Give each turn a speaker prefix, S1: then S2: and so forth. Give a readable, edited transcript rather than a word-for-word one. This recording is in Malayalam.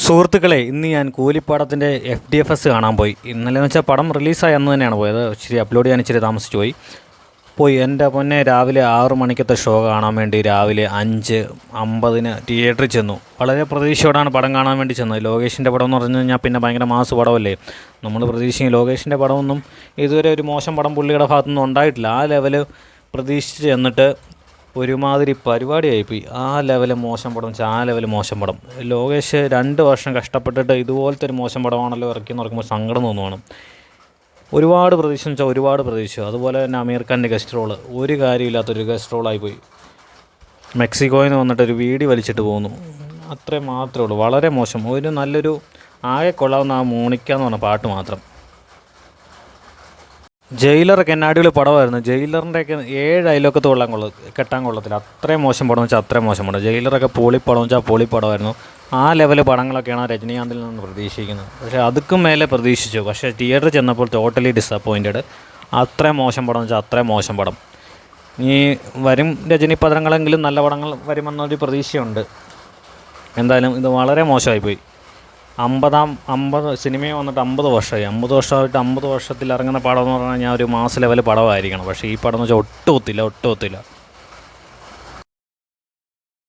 S1: സുഹൃത്തുക്കളെ, ഇന്ന് ഞാൻ കൂലിപ്പാടത്തിൻ്റെ FDFS കാണാൻ പോയി. ഇന്നലെന്ന് വെച്ചാൽ പടം റിലീസായി അന്ന് തന്നെയാണ് പോയത്. ഇച്ചിരി അപ്ലോഡ് ചെയ്യാൻ ഇച്ചിരി താമസിച്ച് പോയി. എൻ്റെ പൊന്നെ, രാവിലെ 6 മണിക്കത്തെ ഷോ കാണാൻ വേണ്ടി രാവിലെ 5:50 തിയേറ്ററിൽ ചെന്നു. വളരെ പ്രതീക്ഷയോടാണ് പടം കാണാൻ വേണ്ടി ചെന്നത്. ലോകേഷിൻ്റെ പടം എന്ന് പറഞ്ഞു കഴിഞ്ഞാൽ പിന്നെ ഭയങ്കര മാസ് പടമല്ലേ. നമ്മൾ പ്രതീക്ഷിക്കും ലോകേഷിൻ്റെ പടമൊന്നും ഇതുവരെ ഒരു മോശം പടം പുള്ളിയുടെ ഭാഗത്തുനിന്നും ഉണ്ടായിട്ടില്ല. ആ ലെവല് പ്രതീക്ഷിച്ച് ചെന്നിട്ട് ഒരുമാതിരി പരിപാടിയായിപ്പോയി. ആ ലെവല് മോശം പടം വെച്ചാൽ ആ ലെവല് മോശം പടം. ലോകേഷ് 2 വർഷം കഷ്ടപ്പെട്ടിട്ട് ഇതുപോലത്തെ ഒരു മോശം പടമാണല്ലോ ഇറക്കിയെന്ന് പറയുമ്പോൾ സങ്കടം തോന്നുവാണ്. ഒരുപാട് പ്രതീക്ഷിച്ചു വെച്ചാൽ ഒരുപാട് പ്രതീക്ഷിച്ചു. അതുപോലെ തന്നെ അമീർ ഖാൻ്റെ ഗസ്റ്റ് റോള് ഒരു കാര്യമില്ലാത്തൊരു ഗസ്റ്റ് റോളായിപ്പോയി. മെക്സിക്കോയിൽ നിന്ന് വന്നിട്ടൊരു വീടി വലിച്ചിട്ട് പോകുന്നു, അത്രയും മാത്രമേ ഉള്ളൂ. വളരെ മോശം. ഒരു നല്ലൊരു ആകെ കൊള്ളാവുന്ന ആ മോണിക്ക എന്ന് പറഞ്ഞ പാട്ട് മാത്രം. ജയിലറൊക്കെ എന്നെ അടിപൊളി പടമായിരുന്നു. ജയിലറിൻ്റെയൊക്കെ 7 അയലോക്കത്ത് കെട്ടാൻ കൊള്ളത്തില്ല. അത്രയും മോശം പടം വെച്ചാൽ അത്രയും മോശം പടം. ജയിലറൊക്കെ പൊളിപ്പടം വെച്ചാൽ പൊളിപ്പടമായിരുന്നു. ആ ലെവൽ പടങ്ങളൊക്കെയാണ് രജനീകാന്തിൽ നിന്ന് പ്രതീക്ഷിക്കുന്നത്. പക്ഷേ അതുക്കും മേലെ പ്രതീക്ഷിച്ചു. പക്ഷേ തിയേറ്ററിൽ ചെന്നപ്പോൾ ടോട്ടലി ഡിസപ്പോയിൻറ്റഡ്. അത്രയും മോശം പടം വെച്ചാൽ അത്രയും മോശം പടം. ഈ വരും രജനി പടങ്ങളെങ്കിലും നല്ല പടങ്ങൾ വരുമെന്നൊരു പ്രതീക്ഷയുണ്ട്. എന്തായാലും ഇത് വളരെ മോശമായിപ്പോയി. 50 സിനിമയെ വന്നിട്ട് 50 വർഷമായി. 50 വർഷമായിട്ട് 50 വർഷത്തിൽ ഇറങ്ങുന്ന പടം എന്ന് പറഞ്ഞാൽ ഞാൻ ഒരു മാസ് ലെവൽ പടമായിരിക്കണം. പക്ഷേ ഈ പടം എന്ന് വെച്ചാൽ ഒട്ടും ഒത്തില്ല.